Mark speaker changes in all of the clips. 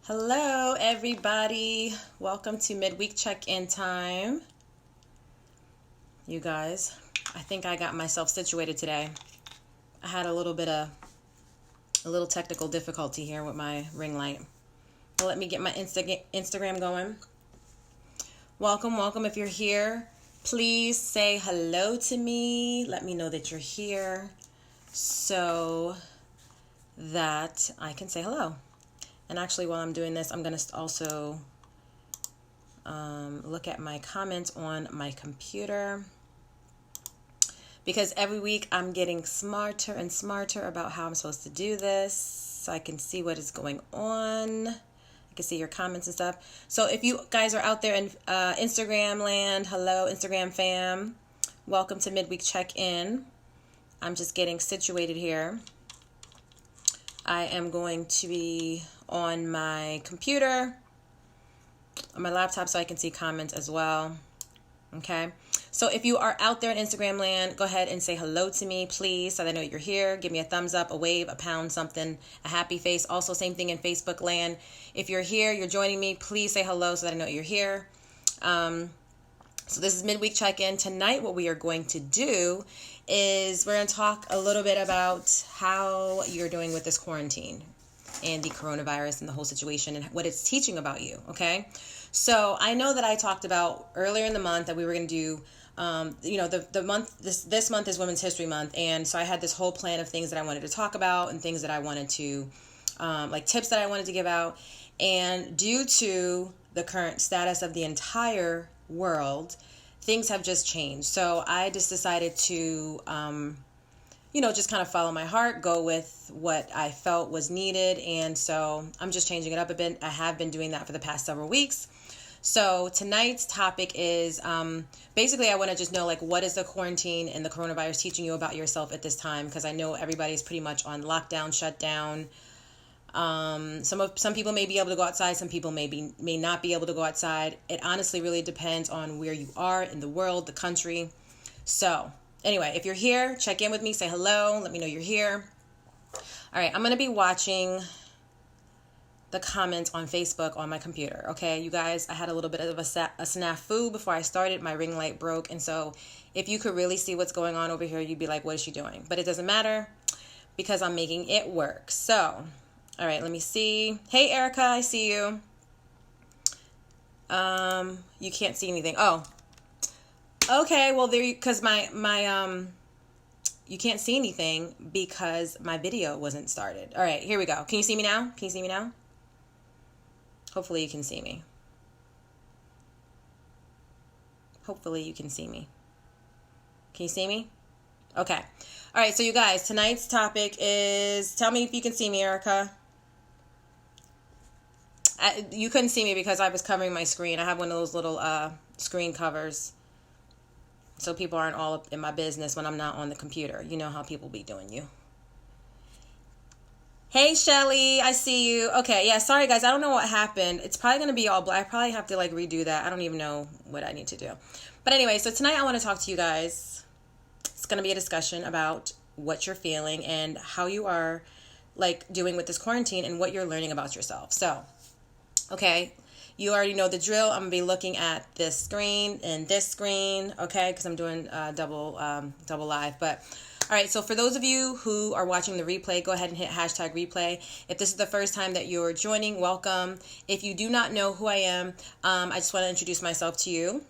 Speaker 1: Hello, everybody. Welcome to midweek check-in time. You guys, I think I got myself situated today. I had a little technical difficulty here with my ring light. But let me get my Instagram going. Welcome. If you're here, please say hello to me. Let me know that you're here so that I can say hello. And actually, while I'm doing this, I'm going to also look at my comments on my computer. Because every week I'm getting smarter and smarter about how I'm supposed to do this. So I can see what is going on. I can see your comments and stuff. So if you guys are out there in Instagram land, hello, Instagram fam. Welcome to Midweek Check-In. I'm just getting situated here. I am going to be on my computer, on my laptop, so I can see comments as well. Okay. So if you are out there in Instagram land, go ahead and say hello to me, please, so that I know you're here. Give me a thumbs up, a wave, a pound, something, a happy face. Also, same thing in Facebook land. If you're here, you're joining me, please say hello so that I know you're here. So this is Midweek Check-In. Tonight, what we are going to do is we're going to talk a little bit about how you're doing with this quarantine and the coronavirus and the whole situation and what it's teaching about you, okay? So I know that I talked about earlier in the month that we were going to do, the month, this month is Women's History Month, and so I had this whole plan of things that I wanted to talk about and things that I wanted to, tips that I wanted to give out, and due to the current status of the entire world, things have just changed. So I just decided to, just kind of follow my heart, go with what I felt was needed. And so I'm just changing it up a bit. I have been doing that for the past several weeks. So tonight's topic is basically I want to just know, what is the quarantine and the coronavirus teaching you about yourself at this time? Because I know everybody's pretty much on lockdown, shutdown. Some people may be able to go outside. Some people may not be able to go outside. It honestly really depends on where you are in the world, the country. So anyway, if you're here, check in with me, say hello, let me know you're here. All right, I'm going to be watching the comments on Facebook on my computer. Okay, you guys, I had a little bit of a snafu before I started. My ring light broke. And so if you could really see what's going on over here, you'd be like, what is she doing? But it doesn't matter because I'm making it work. So all right, let me see. Hey, Erica, I see you. You can't see anything. Oh, okay. Well, because you can't see anything because my video wasn't started. All right, here we go. Can you see me now? Hopefully you can see me. Can you see me? Okay. All right, so you guys, tonight's topic is, tell me if you can see me, Erica. You couldn't see me because I was covering my screen. I have one of those little screen covers so people aren't all up in my business when I'm not on the computer. You know how people be doing you. Hey, Shelly, I see you. Okay, yeah, sorry, guys. I don't know what happened. It's probably going to be all black. I probably have to, redo that. I don't even know what I need to do. But anyway, so tonight I want to talk to you guys. It's going to be a discussion about what you're feeling and how you are, doing with this quarantine and what you're learning about yourself. So, okay, you already know the drill. I'm going to be looking at this screen and this screen, okay, because I'm doing double live. But, all right, so for those of you who are watching the replay, go ahead and hit hashtag replay. If this is the first time that you're joining, welcome. If you do not know who I am, I just want to introduce myself to you.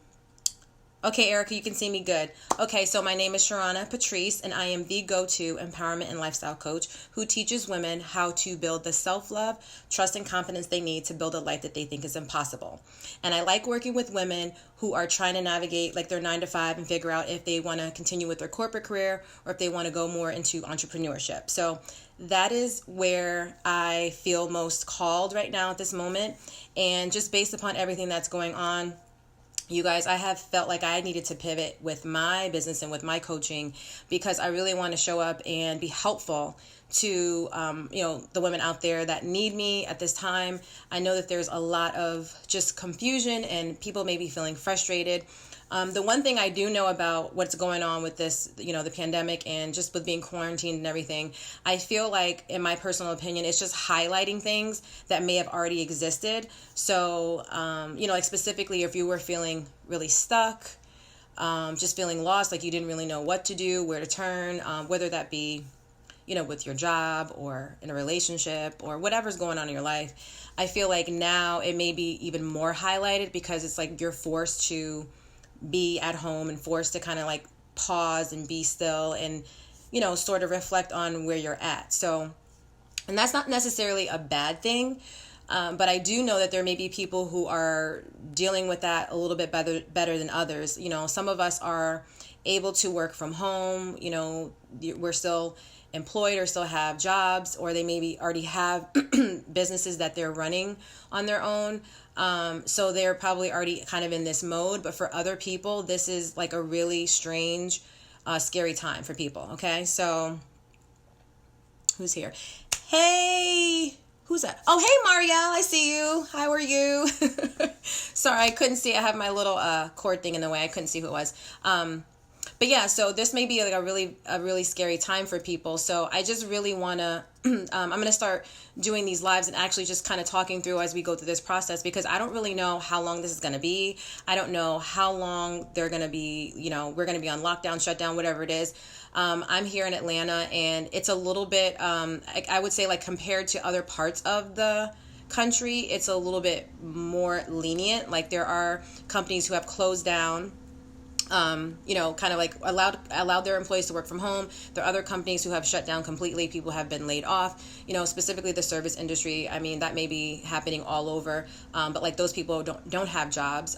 Speaker 1: Okay, Erica, you can see me good. Okay, so my name is Sharonapatrice, and I am the go-to empowerment and lifestyle coach who teaches women how to build the self-love, trust, and confidence they need to build a life that they think is impossible. And I like working with women who are trying to navigate their 9-to-5 and figure out if they want to continue with their corporate career or if they want to go more into entrepreneurship. So that is where I feel most called right now at this moment. And just based upon everything that's going on, you guys, I have felt like I needed to pivot with my business and with my coaching because I really want to show up and be helpful to, the women out there that need me at this time. I know that there's a lot of just confusion and people may be feeling frustrated. The one thing I do know about what's going on with this, the pandemic and just with being quarantined and everything, I feel like, in my personal opinion, it's just highlighting things that may have already existed. So, like specifically if you were feeling really stuck, just feeling lost, like you didn't really know what to do, where to turn, whether that be, with your job or in a relationship or whatever's going on in your life. I feel like now it may be even more highlighted because it's like you're forced to be at home and forced to kind of like pause and be still and, sort of reflect on where you're at. So, and that's not necessarily a bad thing. But I do know that there may be people who are dealing with that a little bit better than others. Some of us are able to work from home. We're still employed or still have jobs, or they maybe already have businesses that they're running on their own. So they're probably already kind of in this mode. But for other people, this is like a really strange, scary time for people. Okay, so who's here? Hey! Who's that? Oh, hey, Marielle, I see you. How are you? Sorry, I couldn't see. I have my little cord thing in the way. I couldn't see who it was. But yeah, so this may be like a really scary time for people. So I just really want to, I'm going to start doing these lives and actually just kind of talking through as we go through this process, because I don't really know how long this is going to be. I don't know how long they're going to be, we're going to be on lockdown, shutdown, whatever it is. I'm here in Atlanta, and it's a little bit, I would say, like, compared to other parts of the country, it's a little bit more lenient. Like, there are companies who have closed down, kind of like allowed their employees to work from home. There are other companies who have shut down completely. People have been laid off, specifically the service industry. I mean, that may be happening all over. But like those people don't have jobs.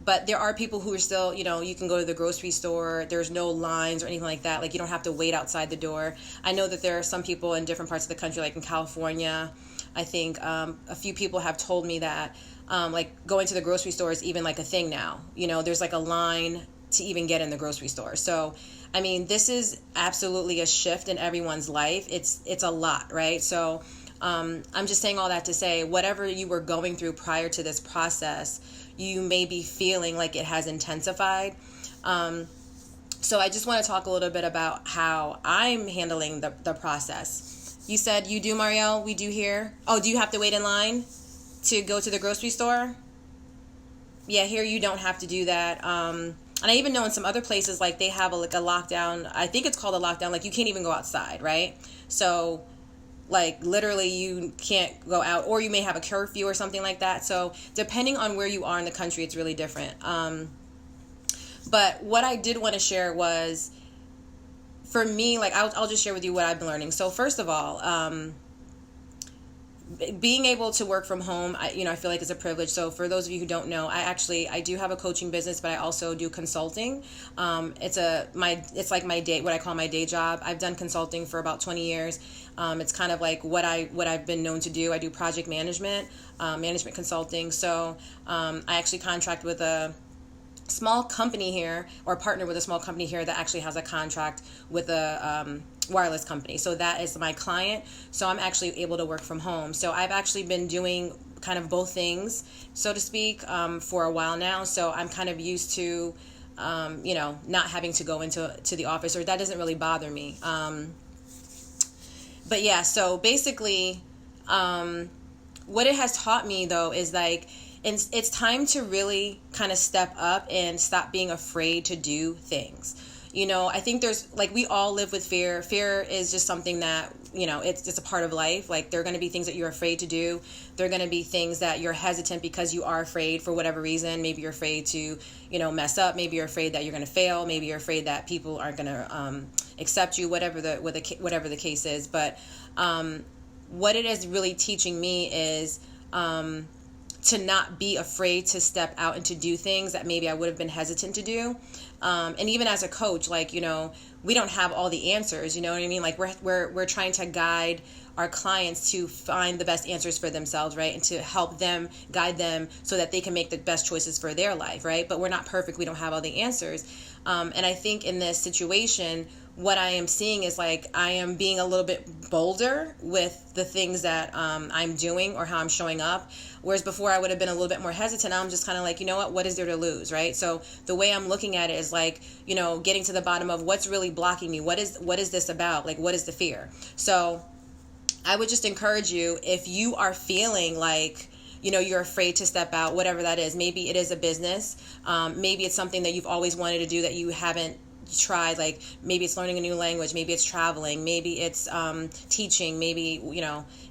Speaker 1: But there are people who are still, you can go to the grocery store. There's no lines or anything like that. Like, you don't have to wait outside the door. I know that there are some people in different parts of the country, like in California. I think a few people have told me that like going to the grocery store is even like a thing now. There's like a line to even get in the grocery store. So, I mean, this is absolutely a shift in everyone's life. It's a lot, right? So I'm just saying all that to say, whatever you were going through prior to this process, you may be feeling like it has intensified. So I just want to talk a little bit about how I'm handling the process. You said you do, Marielle? We do here? Oh, do you have to wait in line to go to the grocery store? Yeah, here you don't have to do that. And I even know in some other places, like, they have a lockdown. I think it's called a lockdown. Like, you can't even go outside, right? So, like, literally you can't go out, or you may have a curfew or something like that. So depending on where you are in the country, it's really different. But what I did want to share was, for me, like, I'll just share with you what I've been learning. So first of all, being able to work from home, I feel like is a privilege. So for those of you who don't know, I do have a coaching business, but I also do consulting. It's like my day, what I call my day job. I've done consulting for about 20 years. It's kind of like what I've been known to do. I do project management, management consulting. So I actually contract with a small company here, or partner with a small company here that actually has a contract with a wireless company. So that is my client. So I'm actually able to work from home. So I've actually been doing kind of both things, so to speak, for a while now. So I'm kind of used to, not having to go into the office, or that doesn't really bother me. But yeah, so basically, what it has taught me though is like, it's time to really kind of step up and stop being afraid to do things. I think there's, like, we all live with fear. Fear is just something that, it's a part of life. Like, there are going to be things that you're afraid to do. There are going to be things that you're hesitant because you are afraid for whatever reason. Maybe you're afraid to, mess up. Maybe you're afraid that you're going to fail. Maybe you're afraid that people aren't going to accept you, whatever the case is. But what it is really teaching me is to not be afraid to step out and to do things that maybe I would have been hesitant to do. And even as a coach, like, we don't have all the answers, you know what I mean? Like, we're trying to guide our clients to find the best answers for themselves, right? And to help them, guide them so that they can make the best choices for their life, right? But we're not perfect. We don't have all the answers. And I think in this situation, what I am seeing is like I am being a little bit bolder with the things that I'm doing or how I'm showing up. Whereas before I would have been a little bit more hesitant. Now I'm just kind of like, you know what is there to lose, right? So the way I'm looking at it is like, getting to the bottom of what's really blocking me. What is this about? Like, what is the fear? So I would just encourage you, if you are feeling like, you're afraid to step out, whatever that is. Maybe it is a business. Maybe it's something that you've always wanted to do that you haven't tried. Like maybe it's learning a new language. Maybe it's traveling. Maybe it's teaching. Maybe,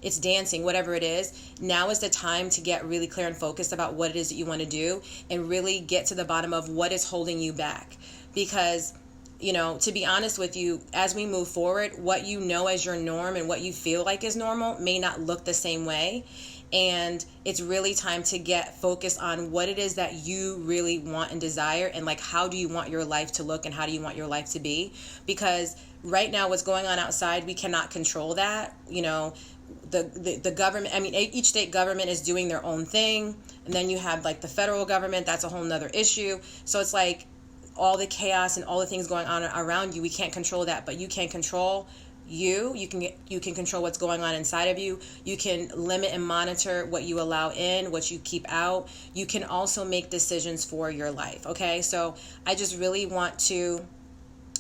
Speaker 1: it's dancing, whatever it is. Now is the time to get really clear and focused about what it is that you want to do and really get to the bottom of what is holding you back. Because to be honest with you, as we move forward, what you know as your norm and what you feel like is normal may not look the same way. And it's really time to get focused on what it is that you really want and desire, and like how do you want your life to look and how do you want your life to be? Because right now what's going on outside, we cannot control that. The government, each state government is doing their own thing, and then you have like the federal government, that's a whole nother issue. So it's like all the chaos and all the things going on around you, we can't control that, but you can control you can control what's going on inside of you. You can limit and monitor what you allow in, what you keep out. You can also make decisions for your life. Okay, so I just really want to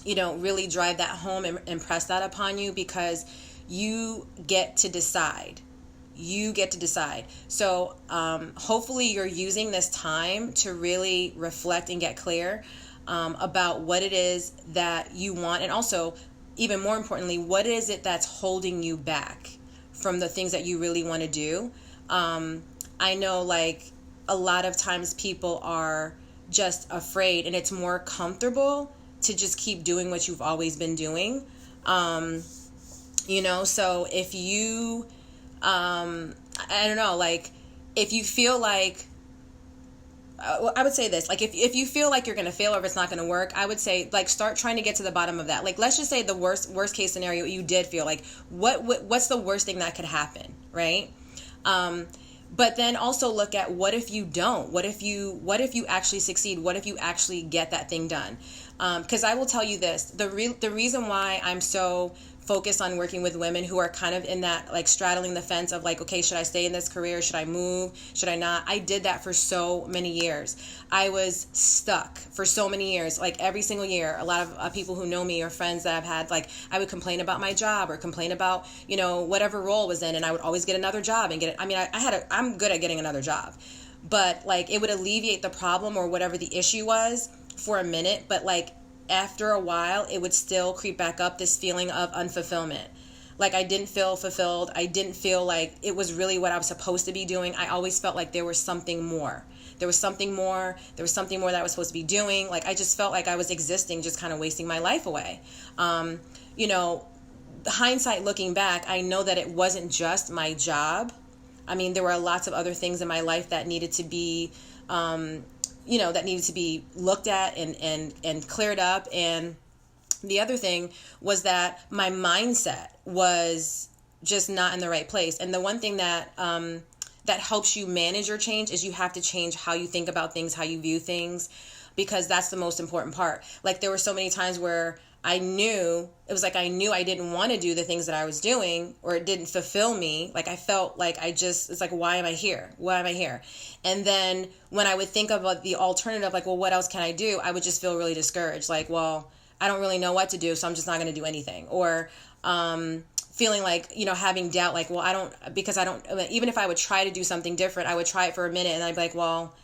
Speaker 1: really drive that home and impress that upon you, because you get to decide. So hopefully you're using this time to really reflect and get clear about what it is that you want, and also even more importantly, what is it that's holding you back from the things that you really want to do? I know like a lot of times people are just afraid, and it's more comfortable to just keep doing what you've always been doing. So if you, I don't know, like if you feel like, I would say this, like if you feel like you're going to fail or if it's not going to work, I would say like start trying to get to the bottom of that. Like let's just say the worst case scenario, you did feel like what's the worst thing that could happen, right? But then also look at what if you don't? What if you actually succeed? What if you actually get that thing done? Because I will tell you this, the reason why I'm so focused on working with women who are kind of in that like straddling the fence of like, okay, should I stay in this career? Should I move? Should I not? I did that for so many years. I was stuck for so many years, like every single year. A lot of people who know me or friends that I've had, like I would complain about my job or complain about, whatever role I was in, and I would always get another job and get it. I'm good at getting another job, but like it would alleviate the problem or whatever the issue was for a minute, but like after a while, it would still creep back up, this feeling of unfulfillment. Like I didn't feel fulfilled. I didn't feel like it was really what I was supposed to be doing. I always felt like there was something more. There was something more that I was supposed to be doing. Like I just felt like I was existing, just kind of wasting my life away. Hindsight looking back, I know that it wasn't just my job. There were lots of other things in my life that needed to be that needed to be looked at and cleared up. And the other thing was that my mindset was just not in the right place. And the one thing that helps you manage your change is you have to change how you think about things, how you view things, because that's the most important part. Like there were so many times where I knew I didn't want to do the things that I was doing, or it didn't fulfill me. Like I felt like it's like, why am I here? And then when I would think about the alternative, like, well, what else can I do? I would just feel really discouraged. Like, well, I don't really know what to do, so I'm just not going to do anything. Or, feeling like, having doubt, like, well, even if I would try to do something different, I would try it for a minute and I'd be like, well,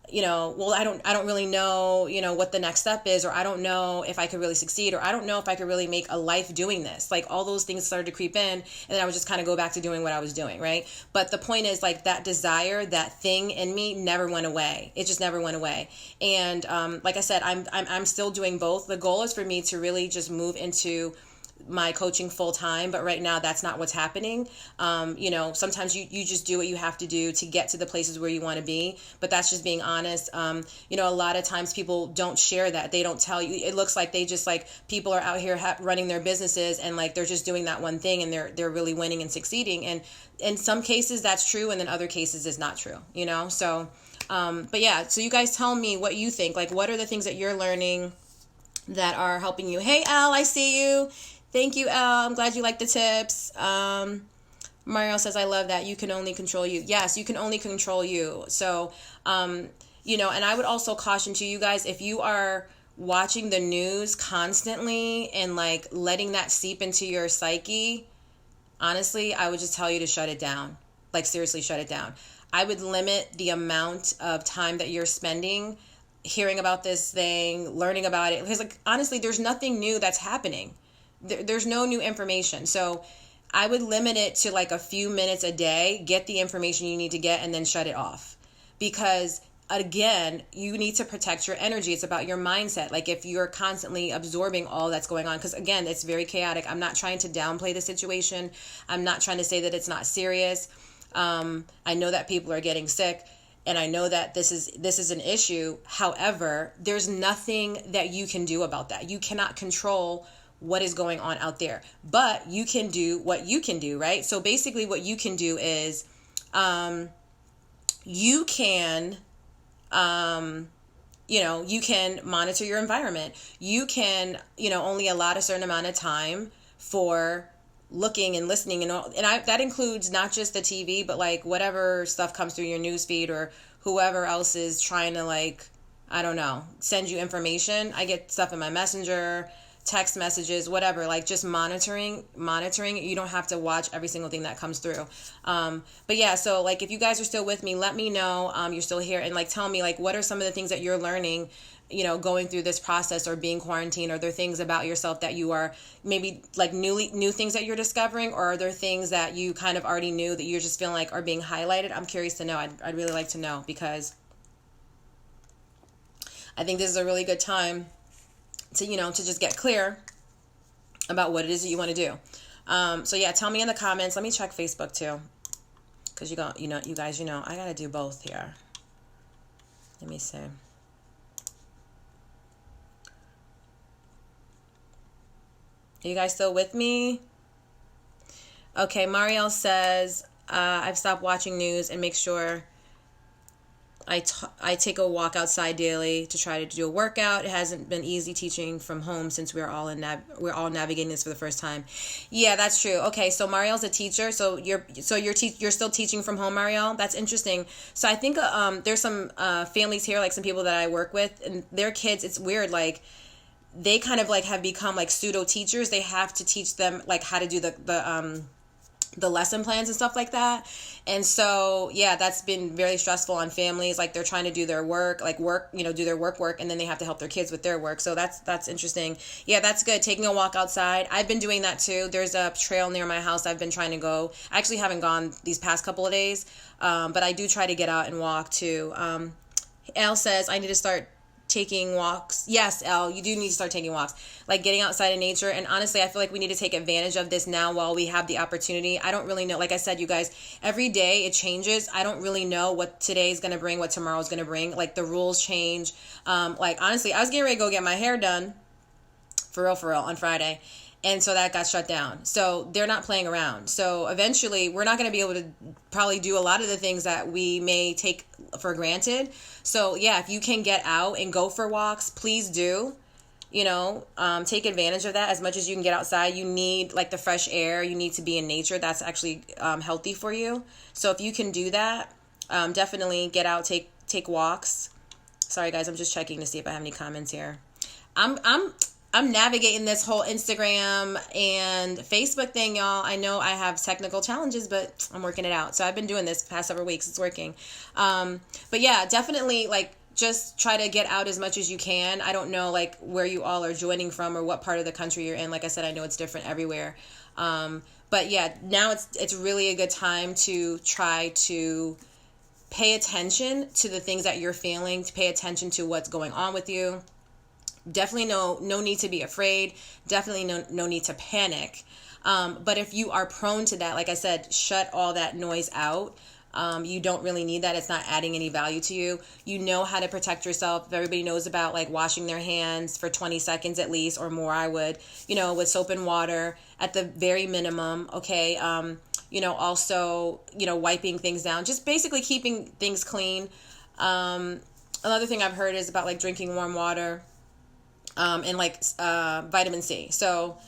Speaker 1: I don't really know, what the next step is, or I don't know if I could really succeed, or I don't know if I could really make a life doing this. Like all those things started to creep in, and then I would just kind of go back to doing what I was doing. Right. But the point is, like, that desire, that thing in me never went away. It just never went away. And, like I said, I'm still doing both. The goal is for me to really just move into my coaching full time, but right now that's not what's happening. Sometimes you just do what you have to do to get to the places where you want to be, but that's just being honest. A lot of times people don't share that. They don't tell you. It looks like they just, like, people are out here running their businesses and like they're just doing that one thing and they're really winning and succeeding. And in some cases that's true, and in other cases it's not true, so but yeah, so you guys tell me what you think. Like, what are the things that you're learning that are helping you. Hey, Elle, I see you. Thank you, Elle. I'm glad you like the tips. Mario says, I love that. You can only control you. Yes, you can only control you. So, you know, and I would also caution to you guys, if you are watching the news constantly and like letting that seep into your psyche, honestly, I would just tell you to shut it down. Like, seriously, shut it down. I would limit the amount of time that you're spending hearing about this thing, learning about it. Because, like, honestly, there's nothing new that's happening. There's no new information. So I would limit it to like a few minutes a day, get the information you need to get, and then shut it off. Because again, you need to protect your energy. It's about your mindset. Like, if you're constantly absorbing all that's going on, because again, it's very chaotic. I'm not trying to downplay the situation. I'm not trying to say that it's not serious. I know that people are getting sick, and I know that this is an issue. However, there's nothing that you can do about that. You cannot control what is going on out there, but you can do what you can do, right? So basically what you can do is, you can, you can monitor your environment. You can, only allot a certain amount of time for looking and listening, and all, and that includes not just the TV, but like whatever stuff comes through your news feed, or whoever else is trying to, like, I don't know, send you information. I get stuff in my messenger, text messages, whatever, like just monitoring. You don't have to watch every single thing that comes through. But yeah, so like, if you guys are still with me, let me know you're still here, and like tell me, like, what are some of the things that you're learning, going through this process or being quarantined? Are there things about yourself that you are maybe like new things that you're discovering, or are there things that you kind of already knew that you're just feeling like are being highlighted? I'm curious to know. I'd really like to know, because I think this is a really good time to, to just get clear about what it is that you want to do. So yeah, tell me in the comments. Let me check Facebook too, because you guys, I got to do both here. Let me see. Are you guys still with me? Okay, Marielle says, I've stopped watching news and make sure I take a walk outside daily to try to do a workout. It hasn't been easy teaching from home since we're all navigating this for the first time. Yeah, that's true. Okay, so Marielle's a teacher, so you're still teaching from home, Marielle. That's interesting. So I think there's some families here, like some people that I work with, and their kids. It's weird, like they kind of like have become like pseudo teachers. They have to teach them like how to do the lesson plans and stuff like that. And so, yeah, that's been very stressful on families. Like, they're trying to do their work, do their work, and then they have to help their kids with their work. So that's interesting. Yeah, that's good. Taking a walk outside. I've been doing that too. There's a trail near my house I've been trying to go. I actually haven't gone these past couple of days, but I do try to get out and walk too. Elle says, I need to start taking walks. Yes, Elle, you do need to start taking walks, like getting outside in nature. And honestly, I feel like we need to take advantage of this now while we have the opportunity. I don't really know. Like I said, you guys, every day it changes. I don't really know what today is going to bring, what tomorrow is going to bring. Like, the rules change. Like, honestly, I was getting ready to go get my hair done for real on Friday. And so that got shut down. So they're not playing around. So eventually we're not going to be able to probably do a lot of the things that we may take for granted. So yeah, if you can get out and go for walks, please do. Take advantage of that as much as you can get outside. You need like the fresh air. You need to be in nature. That's actually healthy for you. So if you can do that, definitely get out, take walks. Sorry guys, I'm just checking to see if I have any comments here. I'm navigating this whole Instagram and Facebook thing, y'all. I know I have technical challenges, but I'm working it out. So I've been doing this the past several weeks. It's working. But yeah, definitely like just try to get out as much as you can. I don't know like where you all are joining from or what part of the country you're in. Like I said, I know it's different everywhere. But yeah, now it's really a good time to try to pay attention to the things that you're feeling, to pay attention to what's going on with you. Definitely no need to be afraid. Definitely no need to panic. But if you are prone to that, like I said, shut all that noise out. You don't really need that. It's not adding any value to you. You know how to protect yourself. Everybody knows about like washing their hands for 20 seconds at least or more. I would, with soap and water at the very minimum. Okay. Also, wiping things down, just basically keeping things clean. Another thing I've heard is about like drinking warm water. and like vitamin C. So,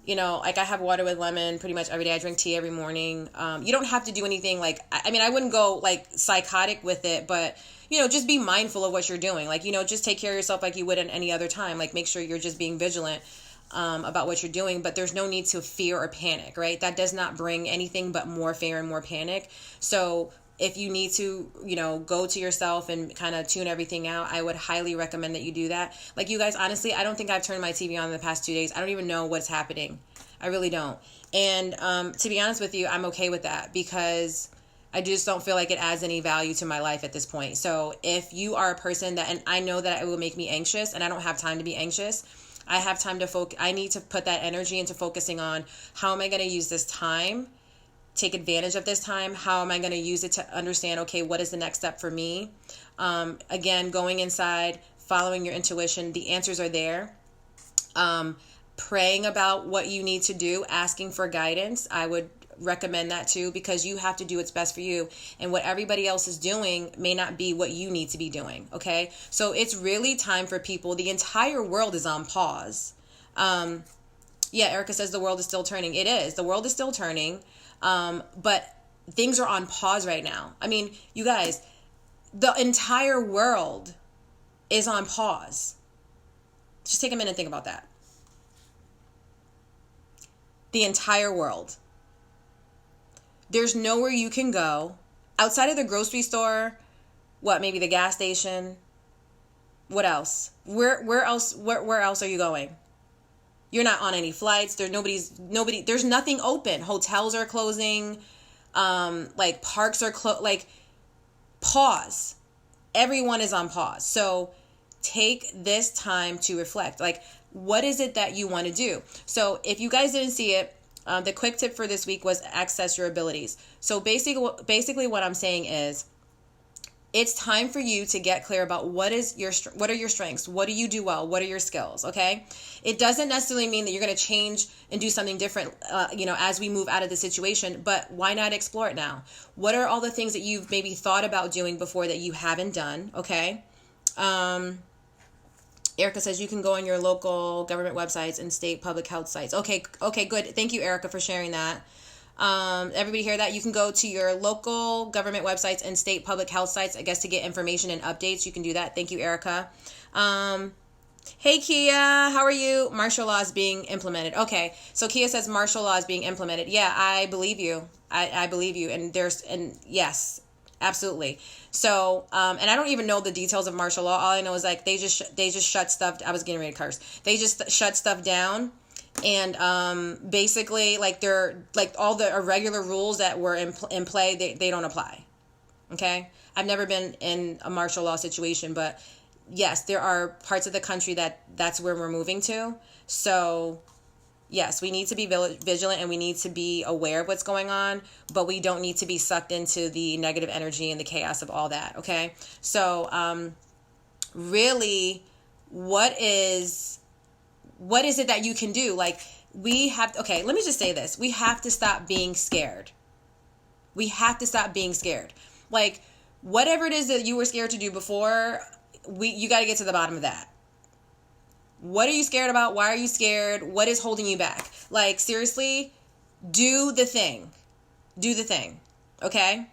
Speaker 1: you know, like I have water with lemon pretty much every day. I drink tea every morning. You don't have to do anything like, I mean, I wouldn't go like psychotic with it, but, you know, just be mindful of what you're doing. Like, you know, just take care of yourself like you would at any other time. Like, make sure you're just being vigilant about what you're doing, but there's no need to fear or panic, right? That does not bring anything but more fear and more panic. So if you need to, you know, go to yourself and kind of tune everything out, I would highly recommend that you do that. Like, you guys, honestly, I don't think I've turned my TV on in the past 2 days. I don't even know what's happening. I really don't. And to be honest with you, I'm okay with that because I just don't feel like it adds any value to my life at this point. So if you are a person that, and I know that it will make me anxious and I don't have time to be anxious, I have time to focus. I need to put that energy into focusing on how am I going to use this time, take advantage of this time. How am I going to use it to understand, okay, what is the next step for me? Again, going inside, following your intuition, the answers are there. Praying about what you need to do, asking for guidance. I would recommend that too, because you have to do what's best for you, and what everybody else is doing may not be what you need to be doing. Okay. So it's really time for people. The entire world is on pause. Yeah. Erica says the world is still turning. It is. The world is still turning. But things are on pause right now. I mean, you guys, the entire world is on pause. Just take a minute and think about that. The entire world. There's nowhere you can go outside of the grocery store. What, maybe the gas station? What else? Where else are you going? You're not on any flights. There's nothing open. Hotels are closing. Like parks are like pause. Everyone is on pause. So take this time to reflect. Like, what is it that you want to do? So if you guys didn't see it, the quick tip for this week was access your abilities. So basically what I'm saying is it's time for you to get clear about what are your strengths? What do you do well? What are your skills? Okay. It doesn't necessarily mean that you're going to change and do something different, as we move out of the situation, but why not explore it now? What are all the things that you've maybe thought about doing before that you haven't done? Okay. Erica says you can go on your local government websites and state public health sites. Okay, good. Thank you, Erica, for sharing that. Everybody hear that? You can go to your local government websites and state public health sites, I guess, to get information and updates. You can do that. Thank you, Erica. Hey, Kia, how are you? Martial law is being implemented. Okay, so Kia says martial law is being implemented. Yeah, I believe you. I believe you. And yes, absolutely. So, and I don't even know the details of martial law. All I know is like they just shut stuff. I was getting ready to curse. They just shut stuff down, and basically like they're like all the irregular rules that were in play. They don't apply. Okay, I've never been in a martial law situation, but yes, there are parts of the country that's where we're moving to. So yes, we need to be vigilant and we need to be aware of what's going on, but we don't need to be sucked into the negative energy and the chaos of all that, okay? So really, what is it that you can do? Like, let me just say this. We have to stop being scared. We have to stop being scared. Like, whatever it is that you were scared to do before, you got to get to the bottom of that. What are you scared about? Why are you scared? What is holding you back? Like, seriously, do the thing. Do the thing. Okay?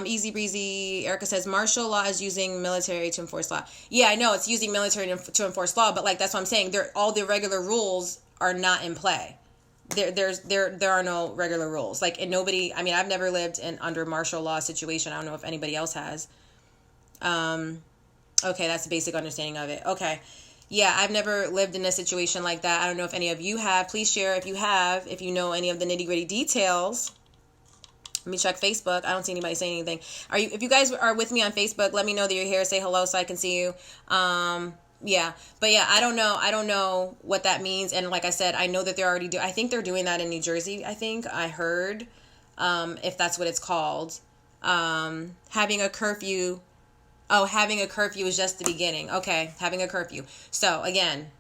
Speaker 1: Easy breezy. Erica says martial law is using military to enforce law. Yeah, I know it's using military to enforce law, but like that's what I'm saying. All the regular rules are not in play. There are no regular rules. Like, and nobody, I mean, I've never lived under martial law situation. I don't know if anybody else has. Okay, that's the basic understanding of it. Okay. Yeah, I've never lived in a situation like that. I don't know if any of you have. Please share if you have, if you know any of the nitty-gritty details. Let me check Facebook. I don't see anybody saying anything. If you guys are with me on Facebook, let me know that you're here. Say hello so I can see you. Yeah. But yeah, I don't know what that means. And like I said, I know that they're already I think they're doing that in New Jersey, I think. I heard, if that's what it's called. Having a curfew is just the beginning. Okay, having a curfew. So, again,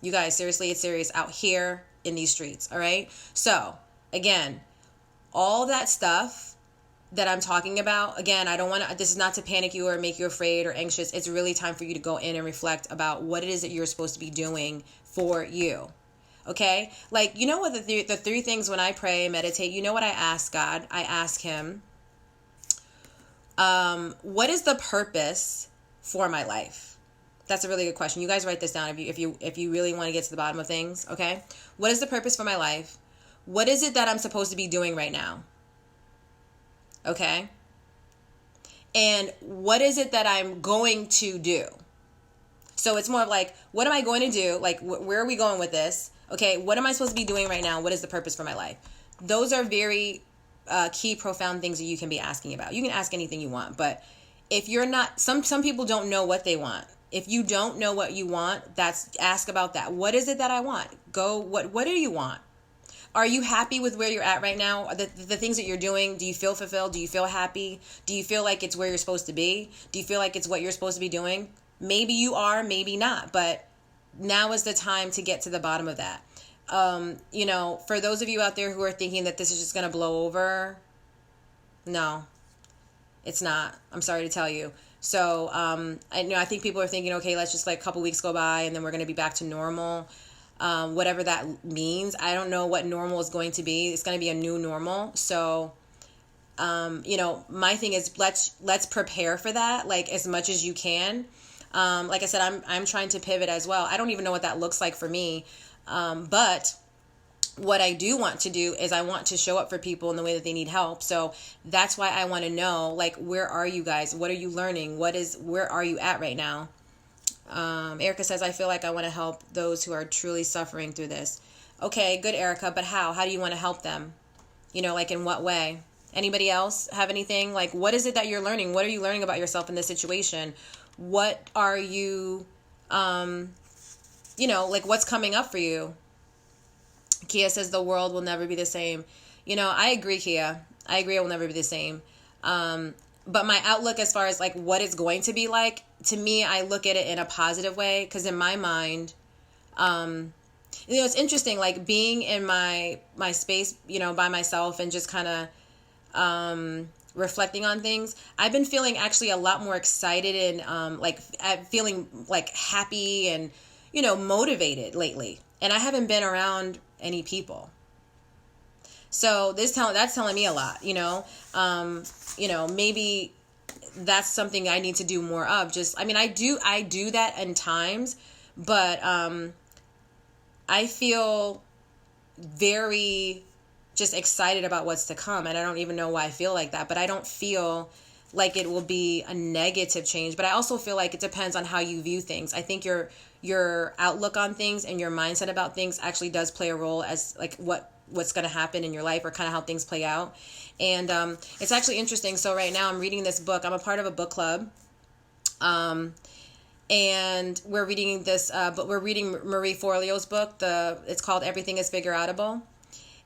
Speaker 1: you guys, seriously, it's serious out here in these streets, all right? So, again, all that stuff that I'm talking about, again, I don't want to, this is not to panic you or make you afraid or anxious. It's really time for you to go in and reflect about what it is that you're supposed to be doing for you. Okay? Like, you know what, the three things when I pray and meditate, you know what I ask God? I ask him, what is the purpose for my life? That's a really good question. You guys write this down if you really want to get to the bottom of things, okay? What is the purpose for my life? What is it that I'm supposed to be doing right now? Okay? And what is it that I'm going to do? So it's more of like, what am I going to do? Like, where are we going with this? Okay, what am I supposed to be doing right now? What is the purpose for my life? Those are very key, profound things that you can be asking about. You can ask anything you want, but if you're not, some people don't know what they want. If you don't know what you want, ask about that. What is it that I want? What do you want? Are you happy with where you're at right now? The things that you're doing, do you feel fulfilled? Do you feel happy? Do you feel like it's where you're supposed to be? Do you feel like it's what you're supposed to be doing? Maybe you are, maybe not, but now is the time to get to the bottom of that. For those of you out there who are thinking that this is just going to blow over, no, it's not. I'm sorry to tell you. So, I think people are thinking, okay, let's just like a couple weeks go by and then we're going to be back to normal. Whatever that means. I don't know what normal is going to be. It's going to be a new normal. So, my thing is let's prepare for that, like as much as you can. Like I said, I'm trying to pivot as well. I don't even know what that looks like for me. But what I do want to do is I want to show up for people in the way that they need help. So that's why I want to know, like, where are you guys? What are you learning? Where are you at right now? Erica says, I feel like I want to help those who are truly suffering through this. Okay, good, Erica, but how? How do you want to help them? Like in what way? Anybody else have anything? Like, what is it that you're learning? What are you learning about yourself in this situation? What are you, like what's coming up for you? Kia says the world will never be the same. I agree, Kia. I agree it will never be the same. But my outlook as far as like what it's going to be like, to me, I look at it in a positive way, because in my mind, it's interesting, like being in my space, by myself and just kind of reflecting on things. I've been feeling actually a lot more excited and feeling like happy and motivated lately. And I haven't been around any people. So that's telling me a lot, maybe that's something I need to do more of. I do that in times, but I feel very just excited about what's to come. And I don't even know why I feel like that, but I don't feel like it will be a negative change. But I also feel like it depends on how you view things. I think your outlook on things and your mindset about things actually does play a role as like what's going to happen in your life, or kind of how things play out. And it's actually interesting. So right now I'm reading this book. I'm a part of a book club. And we're reading this, but we're reading Marie Forleo's book. It's called Everything is Figureoutable.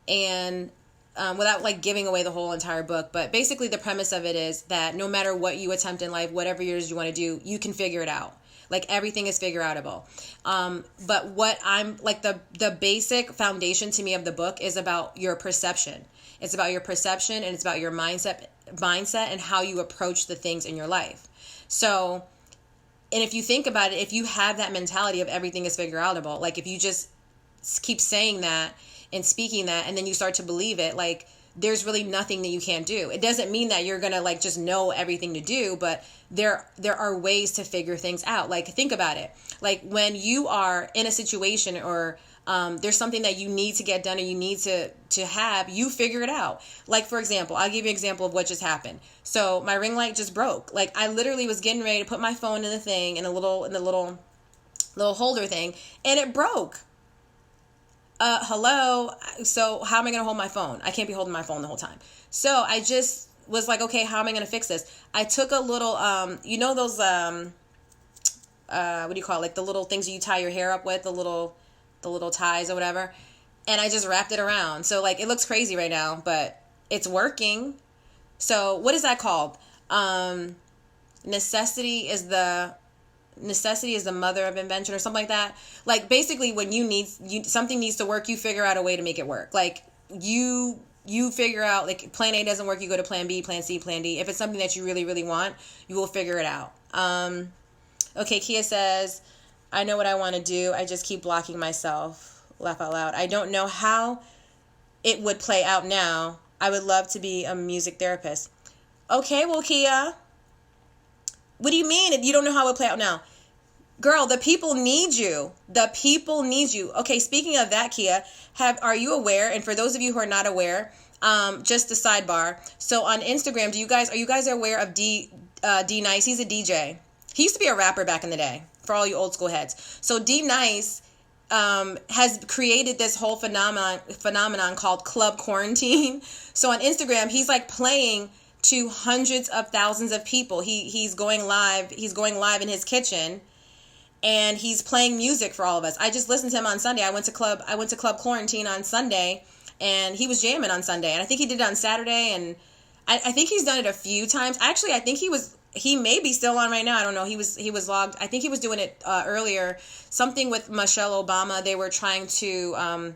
Speaker 1: And without like giving away the whole entire book, but basically the premise of it is that no matter what you attempt in life, whatever it is you want to do, you can figure it out. Like everything is figureoutable. But what I'm like, the basic foundation to me of the book is about your perception. It's about your perception, and it's about your mindset and how you approach the things in your life. So, and if you think about it, if you have that mentality of everything is figureoutable, like if you just keep saying that and speaking that, and then you start to believe it, like there's really nothing that you can't do. It doesn't mean that you're going to like just know everything to do, but there are ways to figure things out. Like think about it. Like when you are in a situation or there's something that you need to get done or you need to have, you figure it out. Like for example, I'll give you an example of what just happened. So my ring light just broke. Like I literally was getting ready to put my phone in the thing in the little holder thing, and it broke. Hello. So how am I going to hold my phone? I can't be holding my phone the whole time. So I just was like, okay, how am I going to fix this? I took a little, those, what do you call it? Like the little things you tie your hair up with, the little ties or whatever. And I just wrapped it around. So like, it looks crazy right now, but it's working. So what is that called? Necessity is the mother of invention or something like that. Like basically when something needs to work, you figure out a way to make it work. Like you you figure out, like, plan A doesn't work, you go to plan B, plan C, plan D. If it's something that you really, really want, you will figure it out. Okay, Kia says, I know what I want to do. I just keep blocking myself. Laugh out loud. I don't know how it would play out now. I would love to be a music therapist. Okay, well, Kia, what do you mean if you don't know how it would play out now? Girl, the people need you. The people need you. Okay, speaking of that, Kia, are you aware? And for those of you who are not aware, just a sidebar. So on Instagram, are you guys aware of D Nice? He's a DJ. He used to be a rapper back in the day, for all you old school heads. So D Nice has created this whole phenomenon called Club Quarantine. So on Instagram, he's like playing to hundreds of thousands of people. He's going live. He's going live in his kitchen. And he's playing music for all of us. I just listened to him on Sunday. I went to Club Quarantine on Sunday, and he was jamming on Sunday. And I think he did it on Saturday, and I think he's done it a few times. Actually, I think he may be still on right now. I don't know. He was logged. I think he was doing it earlier. Something with Michelle Obama. They were trying to.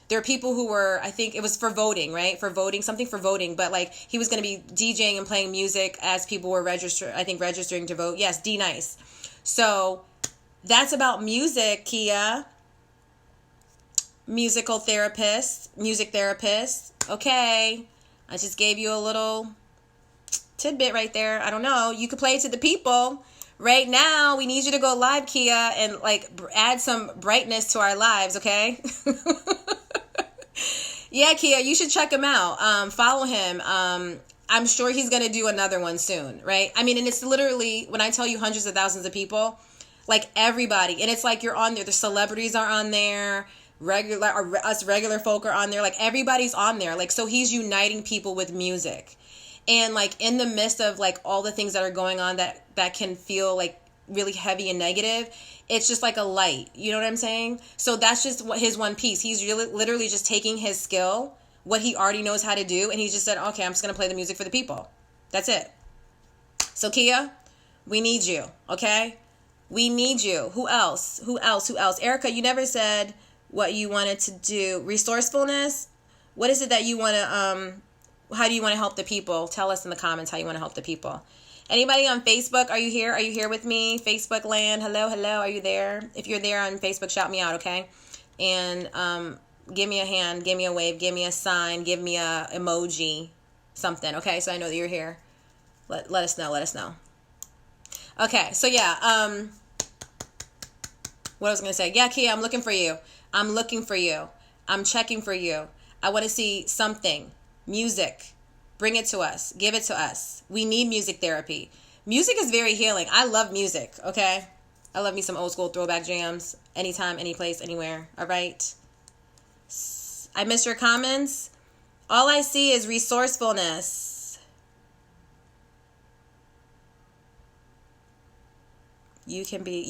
Speaker 1: There are people who were. I think it was for voting, right? For voting, something for voting. But like he was going to be DJing and playing music as people were registering to vote. Yes, D Nice. So. That's about music, Kia. Music therapist. Okay. I just gave you a little tidbit right there. I don't know. You could play it to the people. Right now, we need you to go live, Kia, and like add some brightness to our lives, okay? Yeah, Kia, you should check him out. Follow him. I'm sure he's going to do another one soon, right? I mean, and it's literally, when I tell you hundreds of thousands of people, like everybody, and it's like you're on there. The celebrities are on there. Us regular folk are on there. Like everybody's on there. Like, so he's uniting people with music. And like in the midst of like all the things that are going on that can feel like really heavy and negative, it's just like a light. You know what I'm saying? So that's just his one piece. He's really literally just taking his skill, what he already knows how to do, and he just said, okay, I'm just going to play the music for the people. That's it. So Kia, we need you, okay? We need you. Who else? Erica, you never said what you wanted to do. Resourcefulness? What is it that you want to, how do you want to help the people? Tell us in the comments how you want to help the people. Anybody on Facebook? Are you here? Are you here with me? Facebook land. Hello. Are you there? If you're there on Facebook, shout me out, okay? And give me a hand, give me a wave, give me a sign, give me a emoji, something, okay? So I know that you're here. Let us know. Okay, so yeah, what I was going to say. Yeah, Kia, I'm looking for you. I'm checking for you. I want to see something. Music. Bring it to us. Give it to us. We need music therapy. Music is very healing. I love music, okay? I love me some old school throwback jams. Anytime, any place, anywhere. All right? I missed your comments. All I see is resourcefulness. You can do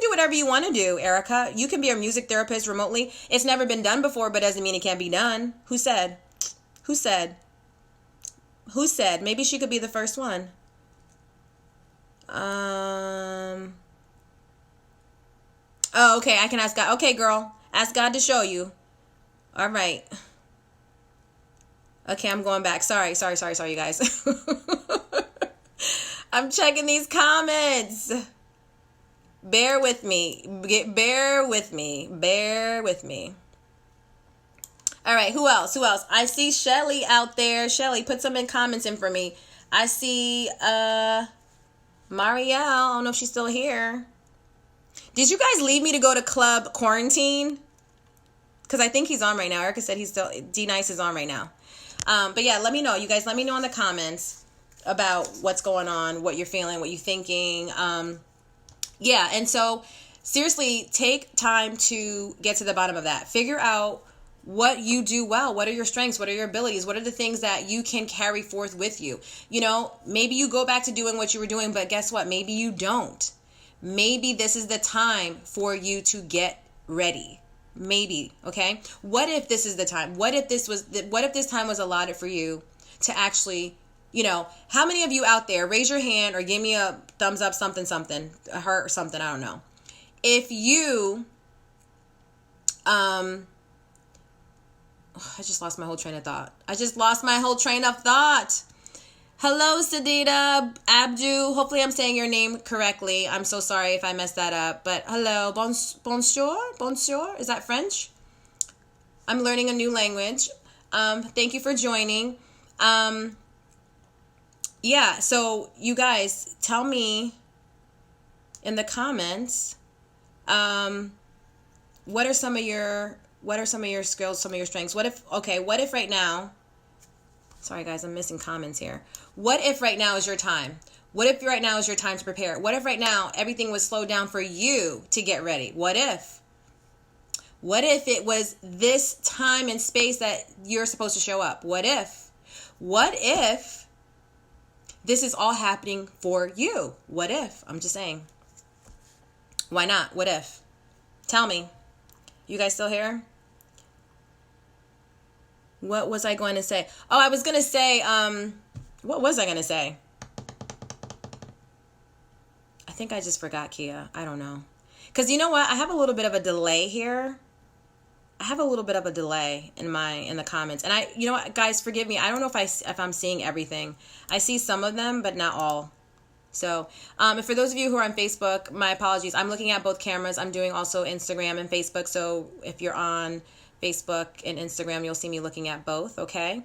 Speaker 1: whatever you want to do, Erica. You can be a music therapist remotely. It's never been done before, but doesn't mean it can't be done. Who said? Maybe she could be the first one. Oh, okay. I can ask God. Okay, girl. Ask God to show you. All right. Okay, I'm going back. Sorry, you guys. I'm checking these comments. Bear with me. All right, who else? I see Shelly out there. Shelly, put some comments in for me. I see Marielle. I don't know if she's still here. Did you guys leave me to go to Club Quarantine? Because I think he's on right now. Erica said D Nice is on right now. But yeah, let me know. You guys let me know in the comments about what's going on, what you're feeling, what you're thinking. Yeah, and so seriously, take time to get to the bottom of that. Figure out what you do well. What are your strengths? What are your abilities? What are the things that you can carry forth with you? You know, maybe you go back to doing what you were doing, but guess what? Maybe you don't. Maybe this is the time for you to get ready. Maybe, okay? What if this is the time? What if this time was allotted for you to actually, you know, how many of you out there, raise your hand or give me a thumbs up, something, a heart or something, I don't know. If you, I just lost my whole train of thought. Hello, Sadida Abdu. Hopefully I'm saying your name correctly. I'm so sorry if I messed that up. But hello, bonjour. Is that French? I'm learning a new language. Thank you for joining. Yeah, so you guys, tell me in the comments, what are some of your skills, some of your strengths? What if right now, sorry guys, I'm missing comments here. What if right now is your time? What if right now is your time to prepare? What if right now everything was slowed down for you to get ready? What if it was this time and space that you're supposed to show up? What if this is all happening for you? What if? I'm just saying. Why not? What if? Tell me. You guys still here? What was I going to say? Oh, I was going to say, what was I going to say? I think I just forgot, Kia. I don't know. Because you know what? I have a little bit of a delay here. I have a little bit of a delay in the comments. And you know what, guys, forgive me. I don't know if I'm seeing everything. I see some of them, but not all. So, for those of you who are on Facebook, my apologies. I'm looking at both cameras. I'm doing also Instagram and Facebook. So if you're on Facebook and Instagram, you'll see me looking at both. Okay.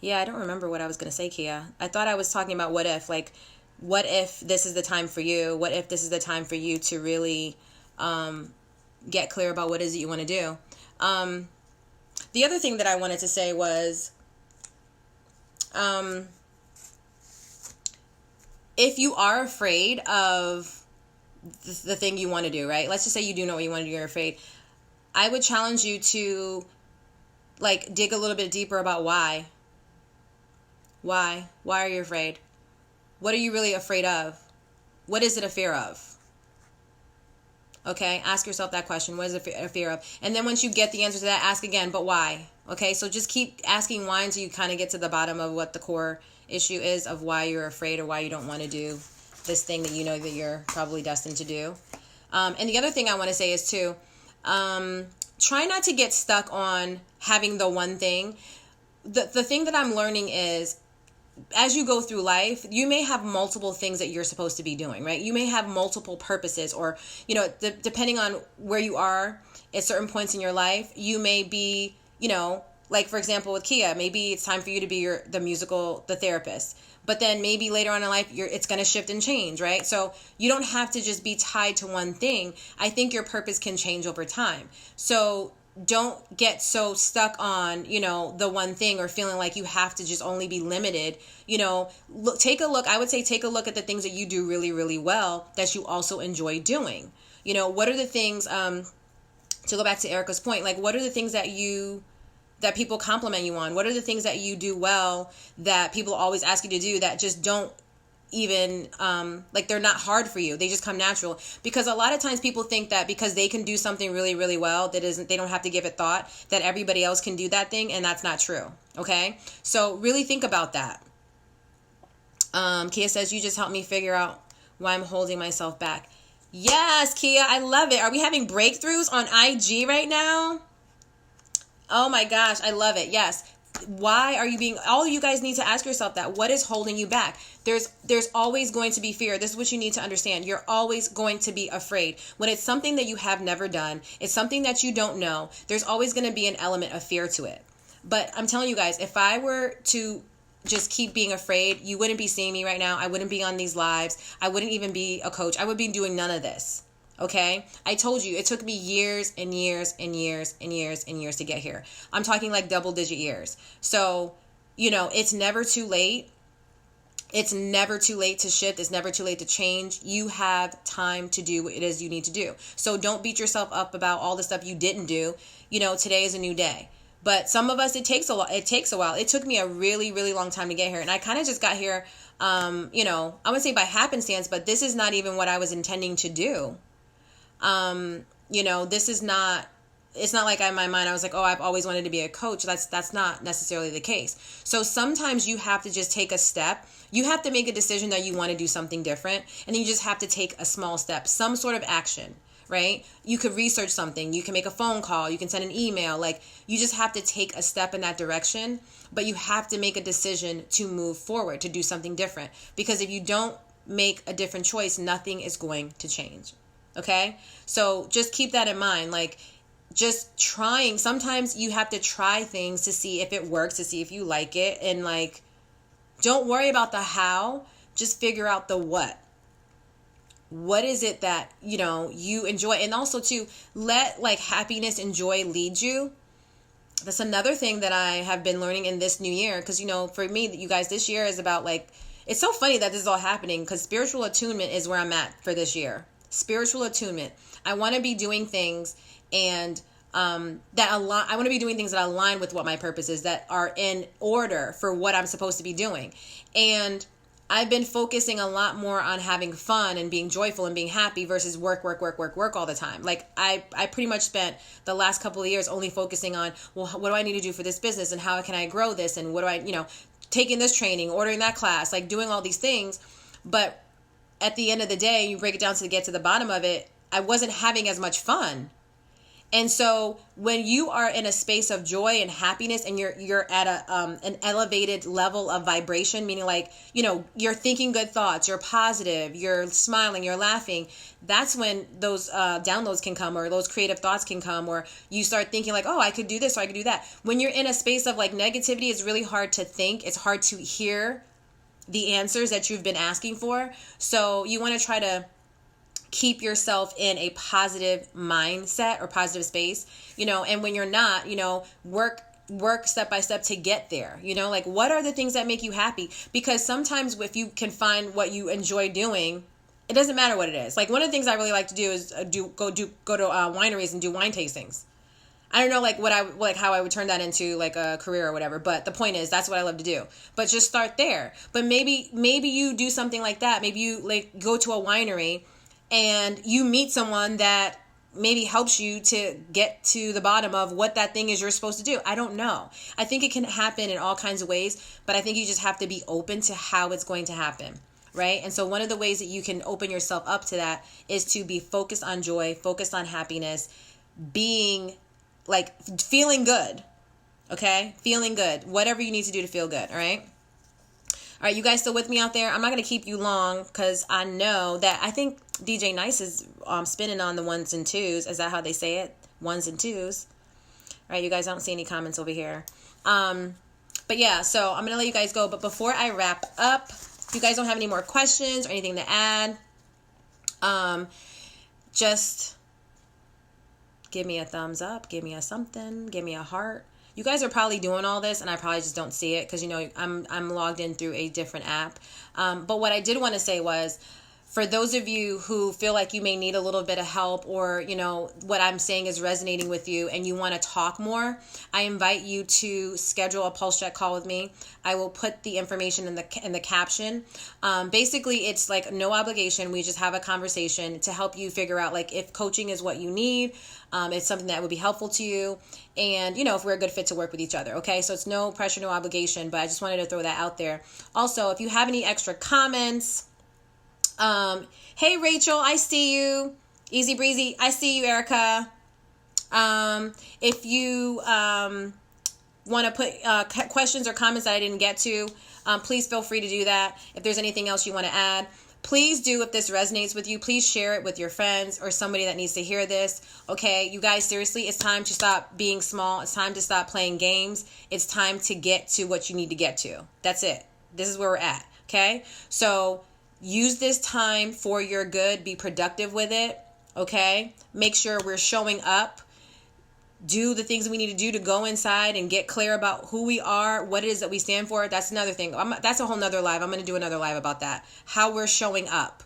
Speaker 1: Yeah, I don't remember what I was going to say, Kia. I thought I was talking about what if, like, what if this is the time for you? What if this is the time for you to really get clear about what it is that you want to do? The other thing that I wanted to say was, if you are afraid of the thing you want to do, right? Let's just say you do know what you want to do, you're afraid. I would challenge you to, like, dig a little bit deeper about why. Why? Why are you afraid? What are you really afraid of? What is it a fear of? Okay, ask yourself that question. What is it a fear of? And then once you get the answer to that, ask again, but why? Okay, so just keep asking why until you kind of get to the bottom of what the core issue is of why you're afraid or why you don't want to do this thing that you know that you're probably destined to do. And the other thing I want to say is too, try not to get stuck on having the one thing. The thing that I'm learning is, as you go through life, you may have multiple things that you're supposed to be doing, right? You may have multiple purposes, or, you know, depending on where you are at certain points in your life, you may be, you know, like for example with Kia, maybe it's time for you to be the therapist, but then maybe later on in life, it's going to shift and change, right? So you don't have to just be tied to one thing. I think your purpose can change over time. So don't get so stuck on, you know, the one thing, or feeling like you have to just only be limited. You know, take a look at the things that you do really, really well that you also enjoy doing. You know, what are the things, to go back to Erica's point, like what are the things that people compliment you on? What are the things that you do well that people always ask you to do that just don't even like they're not hard for you, they just come natural? Because a lot of times people think that because they can do something really, really well, they don't have to give it thought, that everybody else can do that thing, and that's not true. Okay, so really think about that. Kia says, you just helped me figure out why I'm holding myself back. Yes, Kia, I love it. Are we having breakthroughs on IG right now? Oh my gosh, I love it. Yes. Why are you all you guys need to ask yourself that. What is holding you back? There's always going to be fear. This is what you need to understand. You're always going to be afraid. When it's something that you have never done, it's something that you don't know, there's always going to be an element of fear to it. But I'm telling you guys, if I were to just keep being afraid, you wouldn't be seeing me right now. I wouldn't be on these lives. I wouldn't even be a coach. I would be doing none of this. Okay, I told you it took me years and years and years and years and years to get here. I'm talking like double-digit years. So, you know, it's never too late. It's never too late to shift. It's never too late to change. You have time to do what it is you need to do. So don't beat yourself up about all the stuff you didn't do. You know, today is a new day. But some of us, it takes a while. It took me a really, really long time to get here. And I kind of just got here, you know, I wouldn't say by happenstance, but this is not even what I was intending to do. You know, it's not like in my mind, I was like, oh, I've always wanted to be a coach. That's not necessarily the case. So sometimes you have to just take a step. You have to make a decision that you want to do something different. And then you just have to take a small step, some sort of action, right? You could research something. You can make a phone call. You can send an email. Like, you just have to take a step in that direction, but you have to make a decision to move forward, to do something different. Because if you don't make a different choice, nothing is going to change. Okay? So just keep that in mind. Like, just trying. Sometimes you have to try things to see if it works, to see if you like it. And like, don't worry about the how. Just figure out the what. What is it that, you enjoy? And also to let like happiness and joy lead you. That's another thing that I have been learning in this new year. Because, for me, you guys, this year is about like, it's so funny that this is all happening because spiritual attunement is where I'm at for this year. Spiritual attunement. I want to be doing things and I want to be doing things that align with what my purpose is, that are in order for what I'm supposed to be doing. And I've been focusing a lot more on having fun and being joyful and being happy versus work all the time. Like I pretty much spent the last couple of years only focusing on, well, what do I need to do for this business and how can I grow this? And what do I, taking this training, ordering that class, like doing all these things. But at the end of the day, you break it down to get to the bottom of it, I wasn't having as much fun. And so when you are in a space of joy and happiness and you're at an elevated level of vibration, meaning like, you're thinking good thoughts, you're positive, you're smiling, you're laughing, that's when those downloads can come, or those creative thoughts can come, or you start thinking like, oh, I could do this or I could do that. When you're in a space of like negativity, it's really hard to think. It's hard to hear the answers that you've been asking for. So you want to try to keep yourself in a positive mindset or positive space, and when you're not, work step by step to get there, like what are the things that make you happy? Because sometimes if you can find what you enjoy doing, it doesn't matter what it is. Like one of the things I really like to do is go to wineries and do wine tastings. I don't know how I would turn that into like a career or whatever, but the point is that's what I love to do. But just start there. But maybe you do something like that. Maybe you like go to a winery and you meet someone that maybe helps you to get to the bottom of what that thing is you're supposed to do. I don't know. I think it can happen in all kinds of ways, but I think you just have to be open to how it's going to happen, right? And so one of the ways that you can open yourself up to that is to be focused on joy, focused on happiness, being like feeling good, okay? Feeling good, whatever you need to do to feel good, all right? All right, you guys still with me out there? I'm not going to keep you long because I know that I think DJ Nice is spinning on the ones and twos. Is that how they say it? Ones and twos. All right, you guys, I don't see any comments over here. But yeah, so I'm going to let you guys go. But before I wrap up, if you guys don't have any more questions or anything to add, just give me a thumbs up, give me a something, give me a heart. You guys are probably doing all this and I probably just don't see it because, I'm logged in through a different app. But what I did want to say was, for those of you who feel like you may need a little bit of help or, what I'm saying is resonating with you and you want to talk more, I invite you to schedule a pulse check call with me. I will put the information in the caption. Basically, it's like no obligation. We just have a conversation to help you figure out like if coaching is what you need, it's something that would be helpful to you, and, if we're a good fit to work with each other. Okay, so it's no pressure, no obligation, but I just wanted to throw that out there. Also, if you have any extra comments, hey Rachel, I see you. Easy breezy, I see you, Erica. If you want to put questions or comments that I didn't get to, please feel free to do that. If there's anything else you want to add, please do. If this resonates with you, please share it with your friends or somebody that needs to hear this. Okay, you guys, seriously, it's time to stop being small. It's time to stop playing games. It's time to get to what you need to get to. That's it. This is where we're at. Okay, so use this time for your good. Be productive with it, okay? Make sure we're showing up. Do the things we need to do to go inside and get clear about who we are, what it is that we stand for. That's another thing. That's a whole nother live. I'm going to do another live about that. How we're showing up.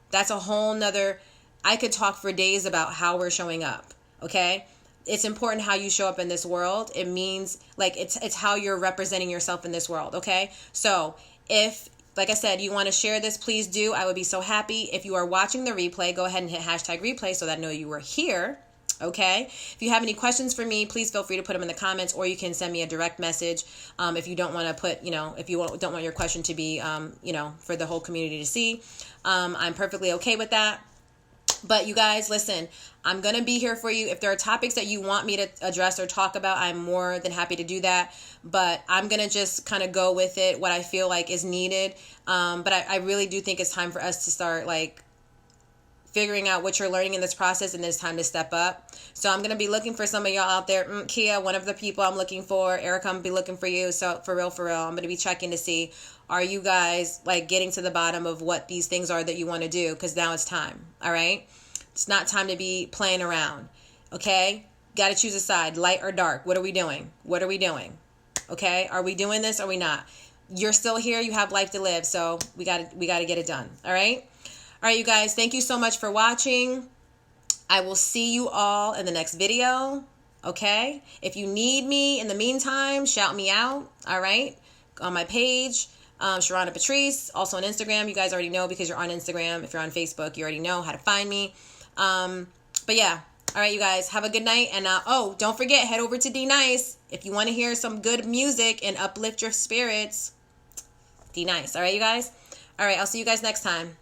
Speaker 1: That's a whole nother... I could talk for days about how we're showing up, okay? It's important how you show up in this world. It means, like, it's how you're representing yourself in this world, okay? So, if... like I said, you want to share this, please do. I would be so happy. If you are watching the replay, go ahead and hit #replay so that I know you were here. Okay. If you have any questions for me, please feel free to put them in the comments, or you can send me a direct message. If you don't want to put, if you don't want your question to be, for the whole community to see, I'm perfectly okay with that. But you guys, listen, I'm going to be here for you. If there are topics that you want me to address or talk about, I'm more than happy to do that. But I'm going to just kind of go with it, what I feel like is needed. But I really do think it's time for us to start like figuring out what you're learning in this process, and it's time to step up. So I'm going to be looking for some of y'all out there. Kia, one of the people I'm looking for. Erica, I'm going to be looking for you. So for real, I'm going to be checking to see, are you guys like getting to the bottom of what these things are that you want to do? Because now it's time. All right. It's not time to be playing around. Okay. Got to choose a side, light or dark. What are we doing? What are we doing? Okay. Are we doing this or are we not? You're still here. You have life to live. So we got to get it done. All right. All right, you guys, thank you so much for watching. I will see you all in the next video, okay? If you need me in the meantime, shout me out, all right? On my page, sharonapatrice, also on Instagram. You guys already know because you're on Instagram. If you're on Facebook, you already know how to find me. But yeah, all right, you guys, have a good night. And oh, don't forget, head over to D Nice if you want to hear some good music and uplift your spirits. D Nice, all right, you guys? All right, I'll see you guys next time.